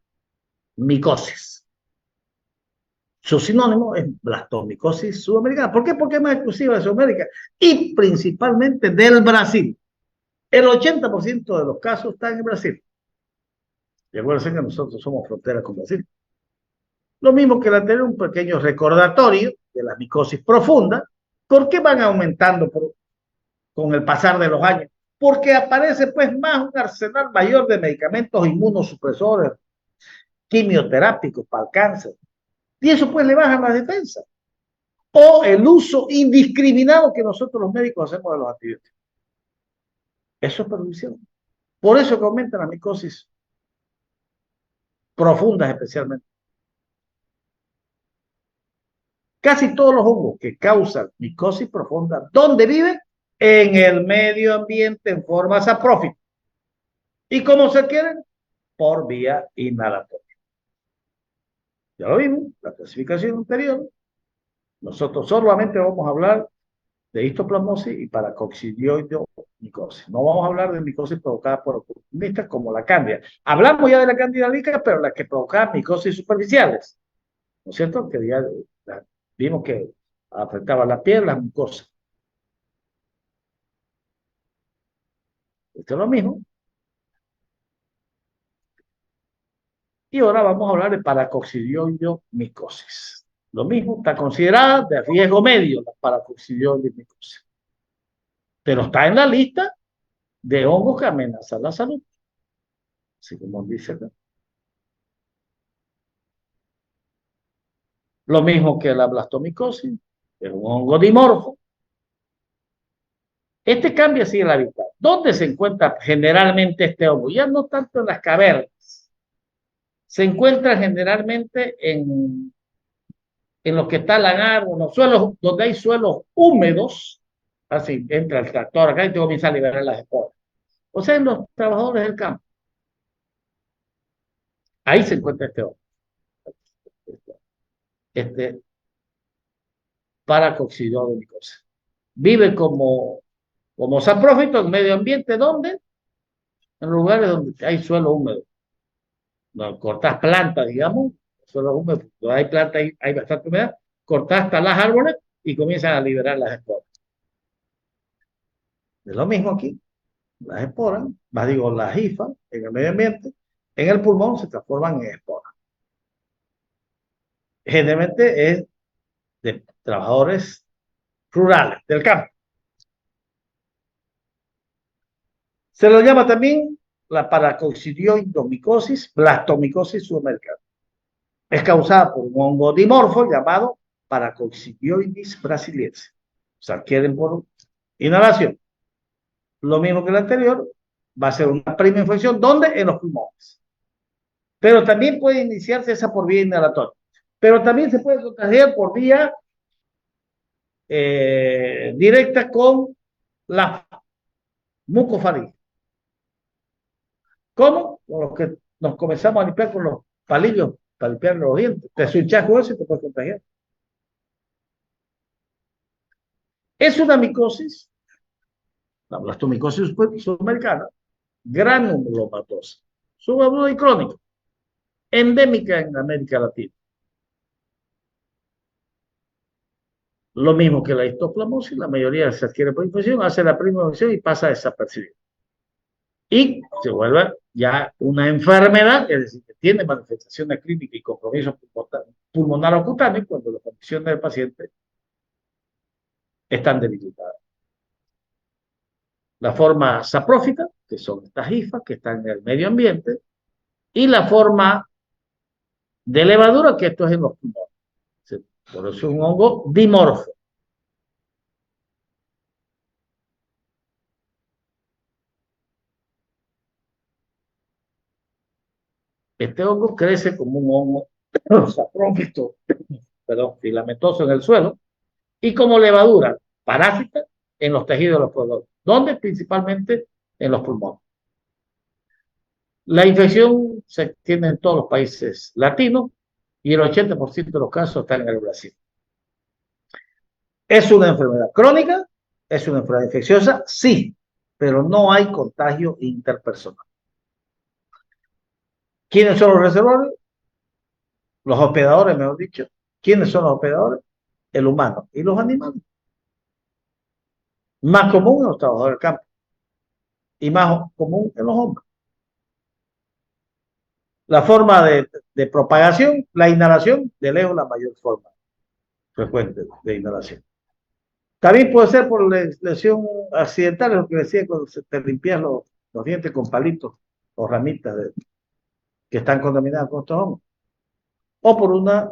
micosis. Su sinónimo es blastomicosis sudamericana. ¿Por qué? Porque es más exclusiva de Sudamérica y principalmente del Brasil. El 80% de los casos están en Brasil. Y acuérdense que nosotros somos frontera con Brasil. Lo mismo que la anterior, un pequeño recordatorio de la micosis profunda. ¿Por qué van aumentando con el pasar de los años? Porque aparece pues más un arsenal mayor de medicamentos inmunosupresores, quimioterápicos para el cáncer. Y eso pues le baja la defensa. O el uso indiscriminado que nosotros los médicos hacemos de los antibióticos. Eso es perdición. Por eso que aumenta la micosis profundas especialmente. Casi todos los hongos que causan micosis profunda, ¿dónde viven? En el medio ambiente en forma saprófita. ¿Y cómo se adquieren? Por vía inhalatoria. Ya lo vimos, la clasificación anterior. Nosotros solamente vamos a hablar de histoplasmosis y paracoccidioides-micosis. No vamos a hablar de micosis provocada por oportunistas como la cándida. Hablamos ya de la cándida albicans, pero las que provocan micosis superficiales, ¿no es cierto? Que ya vimos que afectaba la piel, las mucosas. Esto es lo mismo. Y ahora vamos a hablar de paracoccidioides-micosis. Lo mismo, está considerada de riesgo medio la paracoccidioides-micosis. Pero está en la lista de hongos que amenazan la salud. Así como dice acá. Lo mismo que la blastomicosis, es un hongo dimorfo. Este cambia así en la vida. ¿Dónde se encuentra generalmente este hongo? Ya no tanto en las cavernas. Se encuentra generalmente en lo que está lagar, en los suelos, donde hay suelos húmedos. Así, entra el tractor acá y te comienza a liberar las esporas. O sea, en los trabajadores del campo. Ahí se encuentra este hongo. Este paracoccidioides. Vive como saprófito en medio ambiente, ¿dónde? En lugares donde hay suelo húmedo. No, cortas plantas, digamos, suelo húmedo, donde hay plantas, hay bastante humedad, cortas hasta las árboles y comienzan a liberar las esporas. Es lo mismo aquí, las esporas, más digo, las hifas en el medio ambiente, en el pulmón se transforman en esporas. Generalmente es de trabajadores rurales, del campo. Se lo llama también la paracoccidioidomicosis, blastomicosis sudamericana. Es causada por un hongo dimorfo llamado Paracoccidioides brasiliense. Se adquieren por inhalación. Lo mismo que el anterior, va a ser una prima infección. ¿Dónde? En los pulmones. Pero también puede iniciarse esa por vía inhalatoria. Pero también se puede contagiar por vía directa con la mucofaringe. ¿Cómo? Con los que nos comenzamos a limpiar con los palillos para limpiar los dientes. Te switchas con eso y te puedes contagiar. Es una micosis, la blastomicosis sudamericana, granulomatosa, subaguda y crónica, endémica en América Latina. Lo mismo que la histoplasmosis, la mayoría se adquiere por infección, hace la prima infección y pasa desapercibida. Y se vuelve ya una enfermedad, es decir, que tiene manifestaciones clínicas y compromiso pulmonar o cutáneo cuando las condiciones del paciente están debilitadas. La forma saprófita, que son estas hifas que están en el medio ambiente, y la forma de levadura, que esto es en los pulmones. Por eso es un hongo dimorfo. Este hongo crece como un hongo saprófito, perdón, filamentoso en el suelo, y como levadura parásita en los tejidos de los pulmones, donde principalmente en los pulmones. La infección se extiende en todos los países latinos y el 80% de los casos están en el Brasil. ¿Es una enfermedad crónica? ¿Es una enfermedad infecciosa? Sí, pero no hay contagio interpersonal. ¿Quiénes son los reservorios? Los hospedadores, mejor dicho. ¿Quiénes son los hospedadores? El humano y los animales. Más común en los trabajadores del campo y más común en los hombres. La forma de propagación, la inhalación, de lejos la mayor forma frecuente de inhalación. También puede ser por lesión accidental, lo que decía cuando se te limpias los dientes con palitos o ramitas que están contaminadas con estos hongos. O por una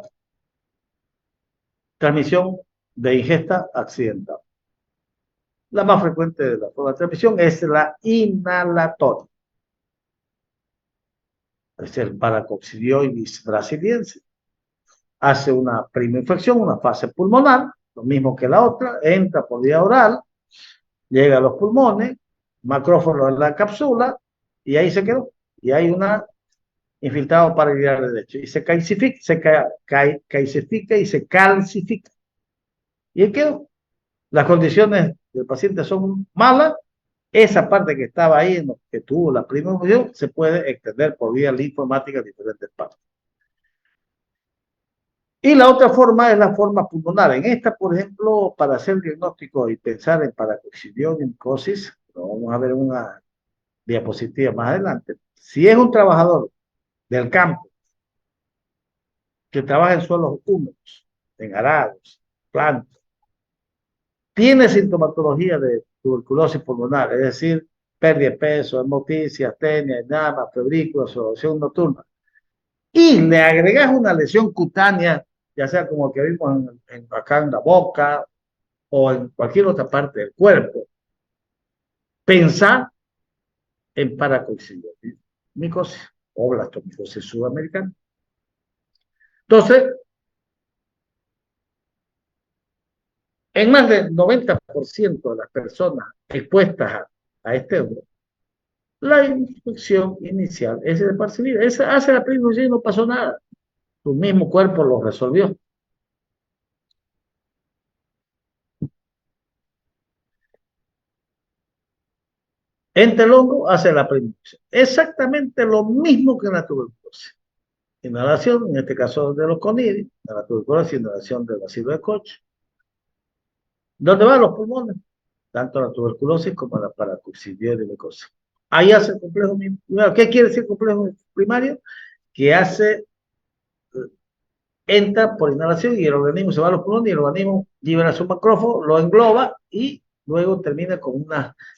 transmisión de ingesta accidental. La más frecuente de la forma de transmisión es la inhalatoria. Es el Paracoccidioides brasiliense. Hace una prima infección, una fase pulmonar, lo mismo que la otra, entra por vía oral, llega a los pulmones, macrófago en la cápsula, y ahí se quedó. Y hay una infiltrado para el derecho. Y se calcifica, y se calcifica. Y ahí quedó. Las condiciones del paciente son malas. Esa parte que estaba ahí, en lo que tuvo la prima infección, se puede extender por vía linfomática en diferentes partes. Y la otra forma es la forma pulmonar. En esta, por ejemplo, para hacer diagnóstico y pensar en paracoccidioidomicosis, lo vamos a ver en una diapositiva más adelante. Si es un trabajador del campo que trabaja en suelos húmedos, en arados, plantas, tiene sintomatología de tuberculosis pulmonar, es decir, pérdida de peso, hemoticia, astenia, edema, febrícula, sudoración nocturna, y le agregas una lesión cutánea, ya sea como que vimos acá en la boca o en cualquier otra parte del cuerpo, pensar en paracoccidioides o blastomicosis sudamericana. Entonces, en más del 90% de las personas expuestas a este hongo, la infección inicial es desapercibida. Esa hace la prima y no pasó nada. Tu mismo cuerpo lo resolvió. Entra el hongo, hace la prima. Exactamente lo mismo que en la tuberculosis. Inhalación, en este caso de los conidios, de la tuberculosis, inhalación del bacilo de Koch. ¿Dónde van los pulmones? Tanto la tuberculosis como la paracoccidioides. Ahí hace el complejo primario. ¿Qué quiere decir complejo primario? Que entra por inhalación y el organismo se va a los pulmones y el organismo libera su macrófago, lo engloba y luego termina en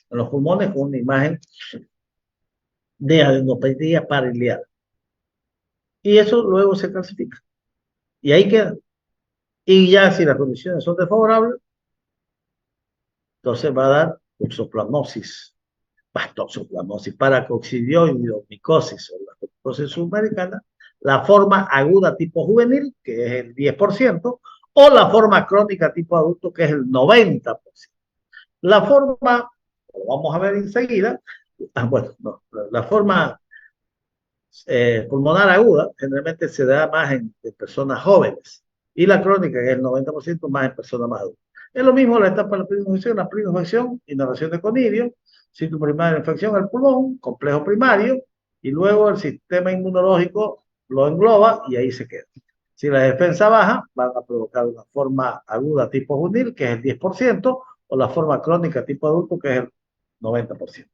los pulmones con una imagen de adenopatía pariliar. Y eso luego se clasifica. Y ahí queda. Y ya si las condiciones son desfavorables, entonces va a dar toxoplasmosis, toxoplasmosis, paracoccidioides, o la toxicosis subamericana, la forma aguda tipo juvenil, que es el 10%, o la forma crónica tipo adulto, que es el 90%. La forma, lo vamos a ver enseguida, bueno, no, la forma pulmonar aguda generalmente se da más en personas jóvenes y la crónica, que es el 90%, más en personas más adultas. Es lo mismo la etapa de la preinfección, inhalación de conidio, síntoma primario de infección al pulmón, complejo primario, y luego el sistema inmunológico lo engloba y ahí se queda. Si la defensa baja, van a provocar una forma aguda tipo juvenil, que es el 10%, o la forma crónica tipo adulto, que es el 90%.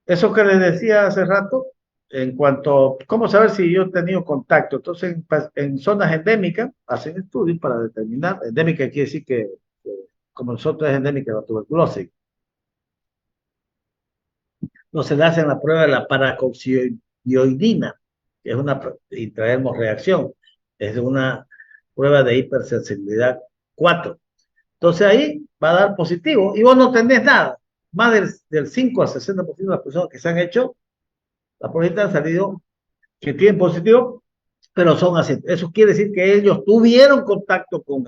Eso que les decía hace rato, en cuanto, ¿cómo saber si yo he tenido contacto? Entonces, en zonas endémicas, hacen estudios para determinar, endémica quiere decir que como nosotros es endémica la tuberculosis, no se le hacen la prueba de la paracoccidioidina, que es una intradermos-reacción, es una prueba de hipersensibilidad 4. Entonces ahí va a dar positivo y vos no tenés nada. Más del 5 al 60% de las personas que se han hecho la prueba han salido que tienen positivo, pero son así. Eso quiere decir que ellos tuvieron contacto con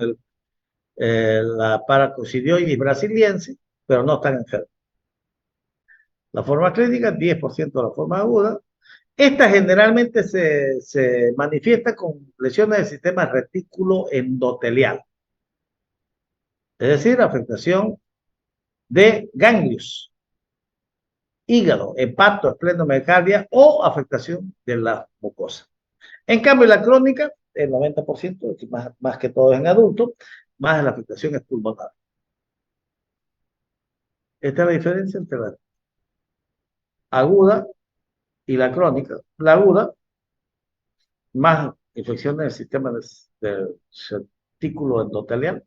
la paracoccidioides brasiliense, pero no están enfermos. La forma clínica, 10% de la forma aguda. Esta generalmente se manifiesta con lesiones del sistema retículo endotelial, es decir, afectación de ganglios, hígado, hepato, esplenomegalia o afectación de la mucosa. En cambio, la crónica, el 90%, más que todo en adultos, más la afectación es pulmonar. Esta es la diferencia entre la aguda y la crónica. La aguda, más infecciones del sistema del retículo endotelial,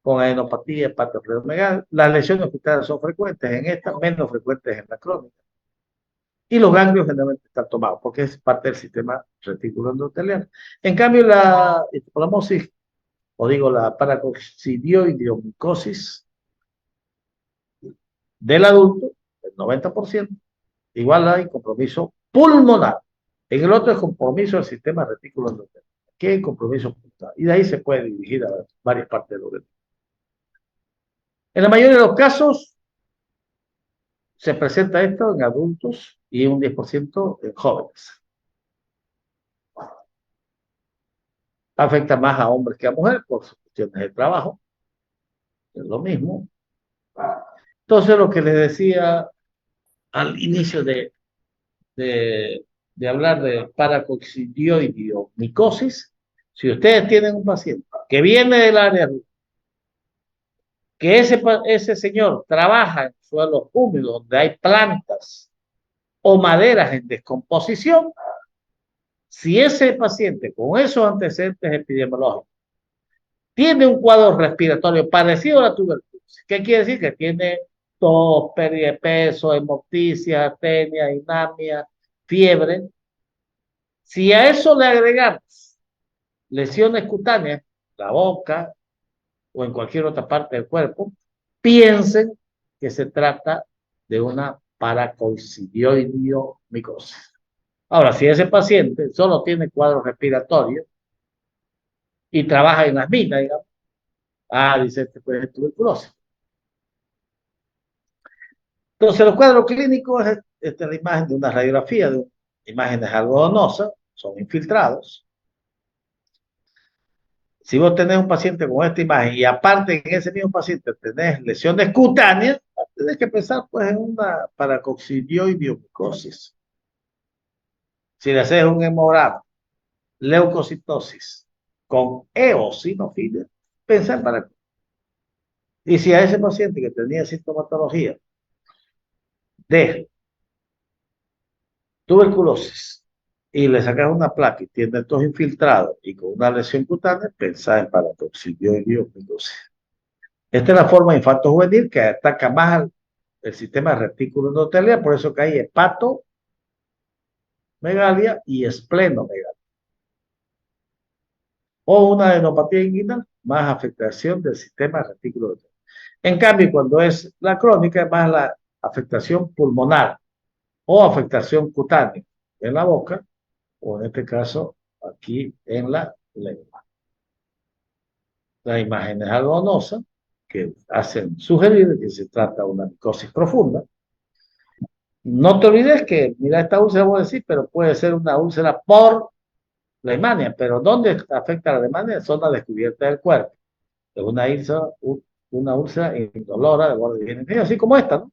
con adenopatía, hepatosplenomegalia. Las lesiones hospitalarias son frecuentes en esta, menos frecuentes en la crónica. Y los ganglios generalmente están tomados, porque es parte del sistema retículo endotelial. En cambio, la hipoplasmosis, o digo la paracoccidioideomicosis del adulto, el 90%, igual hay compromiso pulmonar. En el otro es compromiso del sistema retículo endotelial. Aquí hay compromiso pulmonar. Y de ahí se puede dirigir a varias partes del organismo. En la mayoría de los casos, se presenta esto en adultos y un 10% en jóvenes. Afecta más a hombres que a mujeres por cuestiones de trabajo. Es lo mismo. Entonces, lo que les decía al inicio de hablar de paracoccidioideomicosis, si ustedes tienen un paciente que viene del área rural, que ese señor trabaja en suelos húmedos donde hay plantas o maderas en descomposición, si ese paciente con esos antecedentes epidemiológicos tiene un cuadro respiratorio parecido a la tuberculosis, ¿qué quiere decir? Que tiene tos, pérdida de peso, hemoptisis, astenia, inamia, fiebre. Si a eso le agregamos lesiones cutáneas, la boca o en cualquier otra parte del cuerpo, piensen que se trata de una paracoccidioideomicosis. Ahora, si ese paciente solo tiene cuadros respiratorios y trabaja en las minas, digamos, dice este puede ser tuberculosis. Entonces, los cuadros clínicos, esta es la imagen de una radiografía de imágenes algodonosas, son infiltrados. Si vos tenés un paciente con esta imagen y aparte en ese mismo paciente tenés lesiones cutáneas, tenés que pensar pues en una paracoccidioideomicosis. Si le haces un hemograma, leucocitosis con eosinofilia, pensar para. Y si a ese paciente que tenía sintomatología de tuberculosis y le sacas una placa y tiene estos infiltrados y con una lesión cutánea, pensá en paratoxidioides micosis. Esta es la forma de infarto juvenil que ataca más el sistema retículo endotelial, por eso que hay hepatomegalia y esplenomegalia. O una adenopatía inguinal, más afectación del sistema retículo endotelial. En cambio, cuando es la crónica, es más la afectación pulmonar o afectación cutánea en la boca, o en este caso, aquí en la lengua. Las imágenes algodonosas que hacen sugerir que se trata de una micosis profunda. No te olvides que, mira, esta úlcera voy a decir, pero puede ser una úlcera por Alemania, pero ¿dónde afecta a la Alemania? Zona descubierta del cuerpo. Es una úlcera indolora de borde bien inferior, así como esta, ¿no?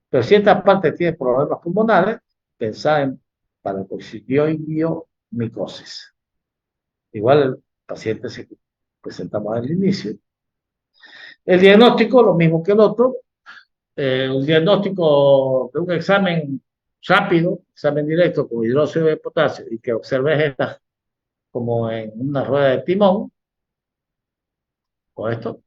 Pero si esta parte tiene problemas pulmonares, pensá en paracoccidioides-micosis. Igual el paciente se presentamos al inicio. El diagnóstico, lo mismo que el otro, un diagnóstico de un examen rápido, examen directo con hidróxido de potasio y que observes estas como en una rueda de timón, con esto,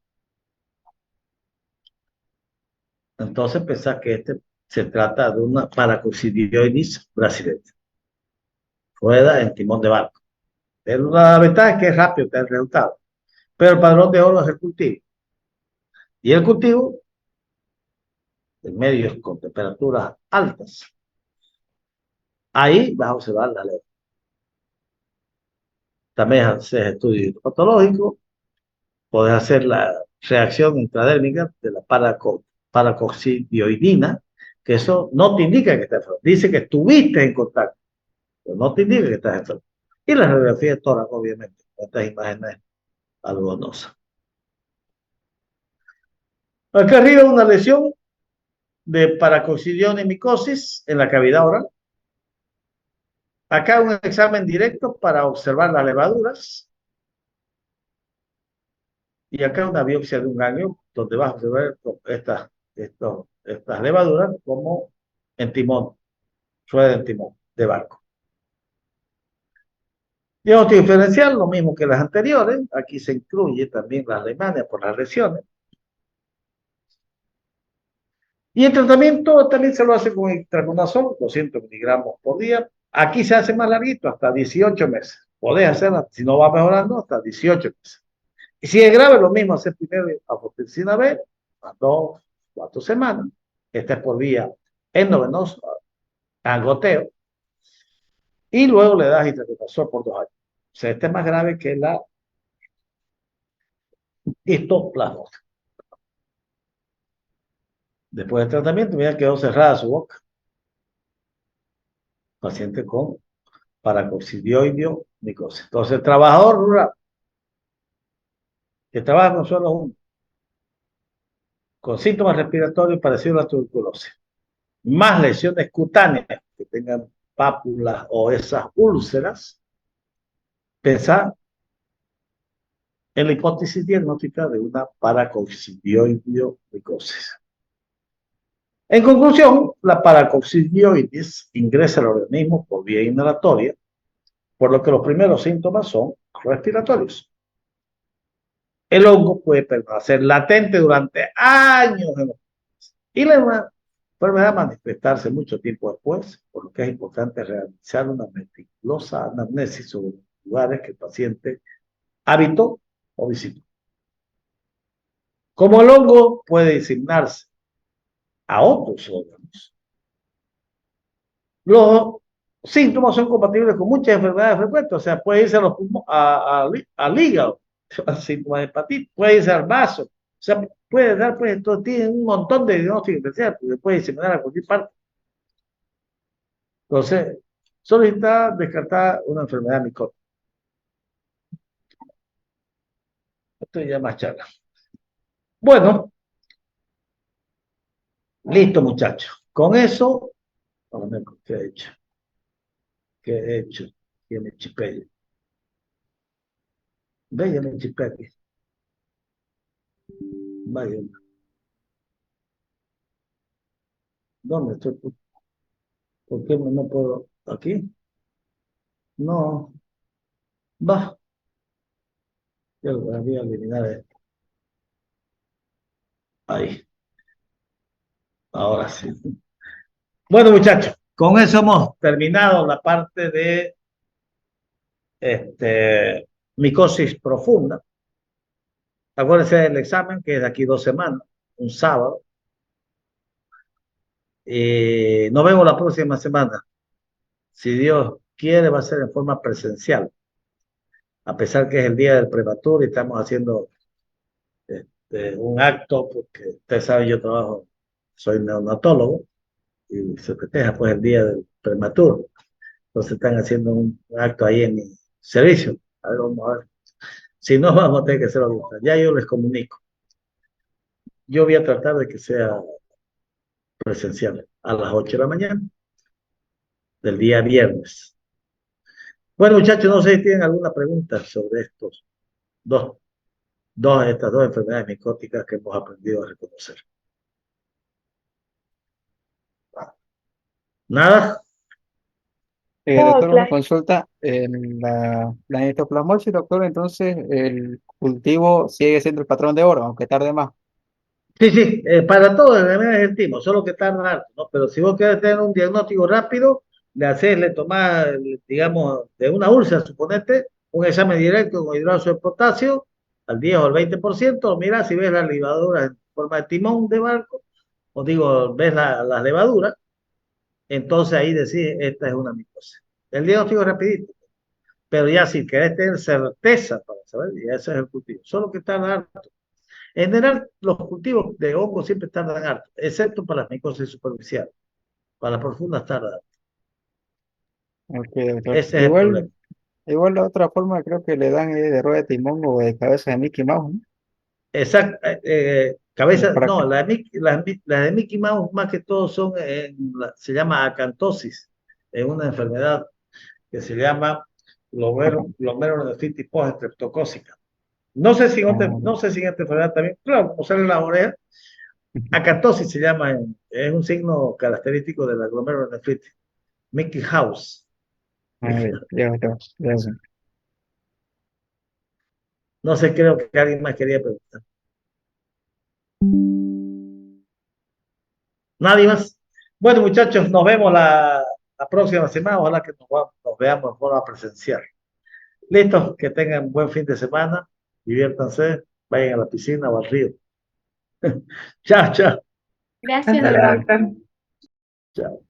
entonces pensás que este se trata de una paracoccidioides brasileña, rueda en timón de barco. La ventaja es que es rápido el resultado, pero el padrón de oro es el cultivo. Y el cultivo, en medios con temperaturas altas, ahí vas a observar la ley. También haces estudios patológicos, podés hacer la reacción intradérmica de la paracoccidioidina, que eso no te indica que estás enfermo, dice que estuviste en contacto, pero no te indica que estás enfermo. Y la radiografía de tórax, obviamente, estas imágenes algodonosas. Acá arriba una lesión de paracoccidiomicosis en la cavidad oral. Acá un examen directo para observar las levaduras. Y acá una biopsia de un ganglio donde vas a observar estas levaduras como en timón, rueda en timón de barco. Diagnóstico diferencial, lo mismo que las anteriores. Aquí se incluye también la Alemania por las lesiones. Y el tratamiento también se lo hace con itraconazol, 200 miligramos por día. Aquí se hace más larguito, hasta 18 meses. Podés hacerla, si no va mejorando, hasta 18 meses. Y si es grave, lo mismo, hacer primero anfotericina B, a 2, 4 semanas. Esta es por vía endovenosa, al goteo. Y luego le das itraconazol por 2 años. O sea, este es más grave que la histoplasmosis. Después del tratamiento, mira, quedó cerrada su boca. Paciente con paracoccidioides micosis. Entonces, el trabajador rural que trabaja con suelo húmedo, con síntomas respiratorios parecidos a la tuberculosis, más lesiones cutáneas que tengan pápulas o esas úlceras, pensar en la hipótesis diagnóstica de una paracoccidioides micosis. En conclusión, la paracoccidioides ingresa al organismo por vía inhalatoria, por lo que los primeros síntomas son respiratorios. El hongo puede permanecer latente durante años y la enfermedad manifestarse mucho tiempo después, por lo que es importante realizar una meticulosa anamnesis sobre los lugares que el paciente habitó o visitó. Como el hongo puede designarse a otros órganos, los síntomas son compatibles con muchas enfermedades frecuentes, o sea, puede irse a los al hígado, síntomas de hepatitis, puede irse al vaso, o sea, puede dar, pues, esto tiene un montón de diagnósticos especiales, porque puede diseminar a cualquier parte. Entonces, solo está descartada una enfermedad micótica. Esto ya más charla. Bueno, listo, muchachos. Con eso, vamos a ver qué he hecho. ¿Qué he hecho? ¿Qué me chipé? Ve, ya me chipé aquí. Vaya, ¿dónde estoy? ¿Por qué no puedo? ¿Aquí? No, va. Yo lo voy a eliminar esto. Ahí, ahora sí. Bueno, muchachos, con eso hemos terminado la parte de micosis profunda. Acuérdense del examen, que es de aquí 2 semanas, un sábado. Nos vemos la próxima semana. Si Dios quiere, va a ser en forma presencial. A pesar que es el día del prematuro y estamos haciendo un acto, porque ustedes saben, yo trabajo, soy neonatólogo, y se festeja pues el día del prematuro. Entonces están haciendo un acto ahí en mi servicio. A ver, vamos a ver. Si no, vamos a tener que hacerlo virtual. Ya yo les comunico. Yo voy a tratar de que sea presencial a las 8 de la mañana del día viernes. Bueno, muchachos, no sé si tienen alguna pregunta sobre estos dos, estas dos enfermedades micóticas que hemos aprendido a reconocer. ¿Nada? Todo Doctor, una claro. consulta. La nitoplasmosis, doctor, entonces el cultivo sigue siendo el patrón de oro, aunque tarde más. Sí, sí, para todo el es el timo, solo que tarda harto, ¿no? Pero si vos querés tener un diagnóstico rápido, le tomás, digamos, de una úlcera, suponete, un examen directo con hidroxi de potasio al 10 o al 20%, lo mirás y ves las levaduras en forma de timón de barco, o digo, ves las levaduras, entonces ahí decís, esta es una micosis. El diagnóstico es rapidito, pero ya si querés tener certeza para saber, ya ese es el cultivo, solo que tarda harto. En general, los cultivos de hongos siempre tardan harto, excepto para las micosis superficiales. Para las profundas tardan. Ok, doctor. Ese es el problema. Igual la otra forma creo que le dan es de rueda de timón o de cabeza de Mickey Mouse, ¿no? Exacto. Como Cabeza, para no, que- las de Mickey Mouse más que todo son, se llama acantosis, es una enfermedad que se llama Ajá. glomerulonefritis post-streptocócica. No sé si Ah, no sé si en esta enfermedad también, claro, como sale la oreja, acantosis se llama, es un signo característico de la glomerulonefritis. Mickey House. ya sé. No sé, creo que alguien más quería preguntar. Nadie más. Bueno, muchachos, nos vemos la próxima semana. Ojalá que nos veamos en forma presencial. Listo, que tengan buen fin de semana. Diviértanse, vayan a la piscina o al río. Chao, chao, Gracias, Hasta doctor. luego. chao.